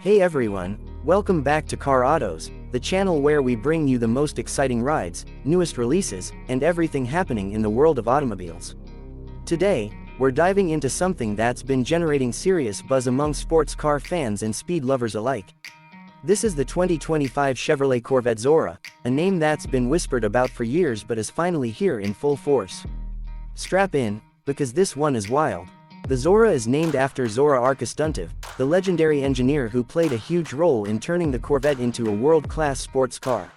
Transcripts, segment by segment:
Hey everyone, welcome back to Car Autos, the channel where we bring you the most exciting rides, newest releases, and everything happening in the world of automobiles. Today, we're diving into something that's been generating serious buzz among sports car fans and speed lovers alike. This is the 2025 Chevrolet Corvette Zora, a name that's been whispered about for years but is finally here in full force. Strap in, because this one is wild. The Zora is named after Zora Unveiled, the legendary engineer who played a huge role in turning the Corvette into a world-class sports car.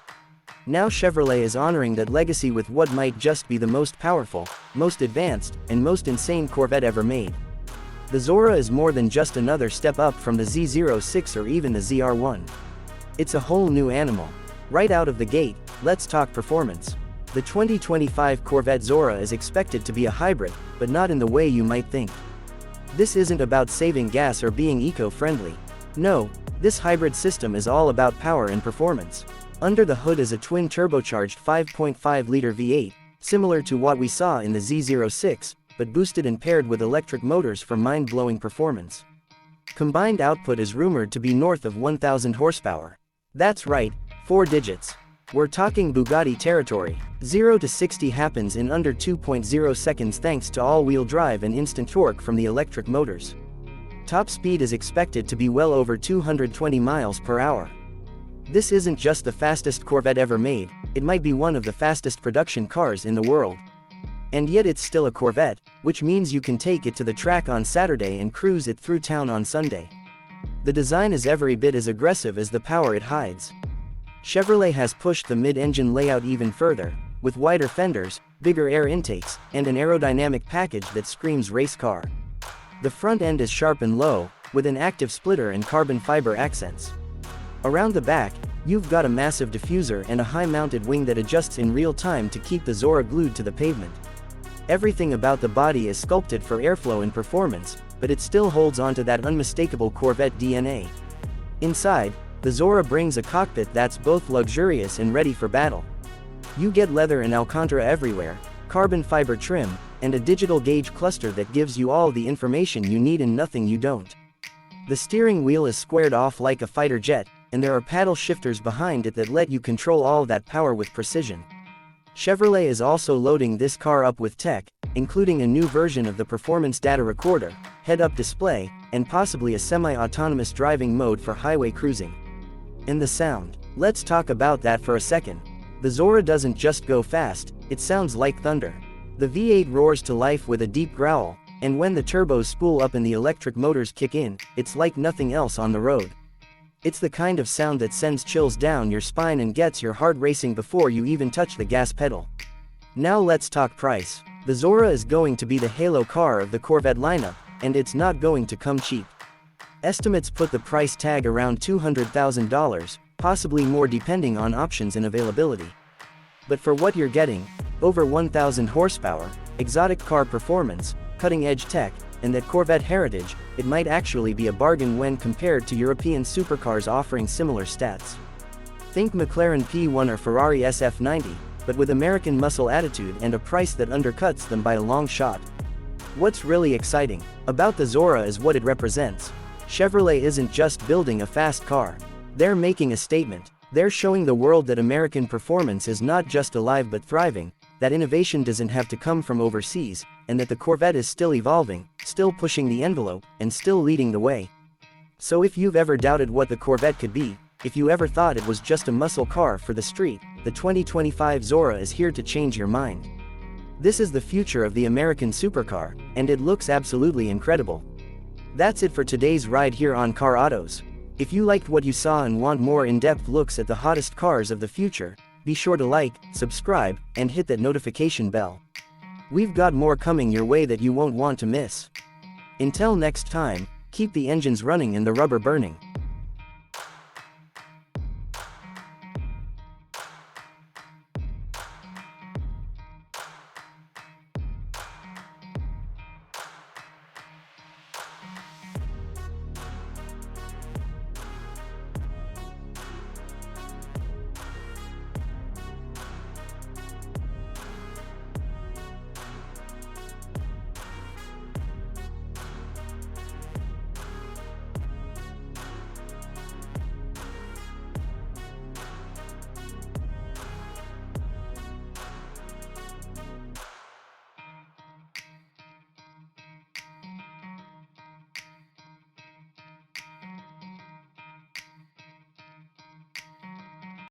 Now Chevrolet is honoring that legacy with what might just be the most powerful, most advanced, and most insane Corvette ever made. The Zora is more than just another step up from the Z06 or even the ZR1. It's a whole new animal. Right out of the gate, let's talk performance. The 2025 Corvette Zora is expected to be a hybrid, but not in the way you might think. This isn't about saving gas or being eco-friendly. No, this hybrid system is all about power and performance. Under the hood is a twin-turbocharged 5.5-liter V8, similar to what we saw in the Z06, but boosted and paired with electric motors for mind-blowing performance. Combined output is rumored to be north of 1,000 horsepower. That's right, 4 digits. We're talking Bugatti territory. 0 to 60 happens in under 2.0 seconds thanks to all-wheel drive and instant torque from the electric motors. Top speed is expected to be well over 220 miles per hour. This isn't just the fastest Corvette ever made, it might be one of the fastest production cars in the world. And yet it's still a Corvette, which means you can take it to the track on Saturday and cruise it through town on Sunday. The design is every bit as aggressive as the power it hides. Chevrolet has pushed the mid-engine layout even further, with wider fenders, bigger air intakes, and an aerodynamic package that screams race car. The front end is sharp and low, with an active splitter and carbon fiber accents. Around the back, you've got a massive diffuser and a high-mounted wing that adjusts in real time to keep the Zora glued to the pavement. Everything about the body is sculpted for airflow and performance, but it still holds onto that unmistakable Corvette DNA. Inside, the Zora brings a cockpit that's both luxurious and ready for battle. You get leather and Alcantara everywhere, carbon fiber trim, and a digital gauge cluster that gives you all the information you need and nothing you don't. The steering wheel is squared off like a fighter jet, and there are paddle shifters behind it that let you control all that power with precision. Chevrolet is also loading this car up with tech, including a new version of the performance data recorder, head-up display, and possibly a semi-autonomous driving mode for highway cruising. And the sound. Let's talk about that for a second. The Zora doesn't just go fast, it sounds like thunder. The V8 roars to life with a deep growl, and when the turbos spool up and the electric motors kick in, it's like nothing else on the road. It's the kind of sound that sends chills down your spine and gets your heart racing before you even touch the gas pedal. Now let's talk price. The Zora is going to be the halo car of the Corvette lineup, and it's not going to come cheap. Estimates put the price tag around $200,000, possibly more depending on options and availability. But for what you're getting, over 1,000 horsepower, exotic car performance, cutting-edge tech, and that Corvette heritage, it might actually be a bargain when compared to European supercars offering similar stats. Think McLaren P1 or Ferrari SF90, but with American muscle attitude and a price that undercuts them by a long shot. What's really exciting about the Zora is what it represents. Chevrolet isn't just building a fast car. They're making a statement. They're showing the world that American performance is not just alive but thriving, that innovation doesn't have to come from overseas, and that the Corvette is still evolving, still pushing the envelope, and still leading the way. So if you've ever doubted what the Corvette could be, if you ever thought it was just a muscle car for the street, the 2025 Zora is here to change your mind. This is the future of the American supercar, and it looks absolutely incredible. That's it for today's ride here on Car Autos. If you liked what you saw and want more in-depth looks at the hottest cars of the future, be sure to like, subscribe, and hit that notification bell. We've got more coming your way that you won't want to miss. Until next time, keep the engines running and the rubber burning.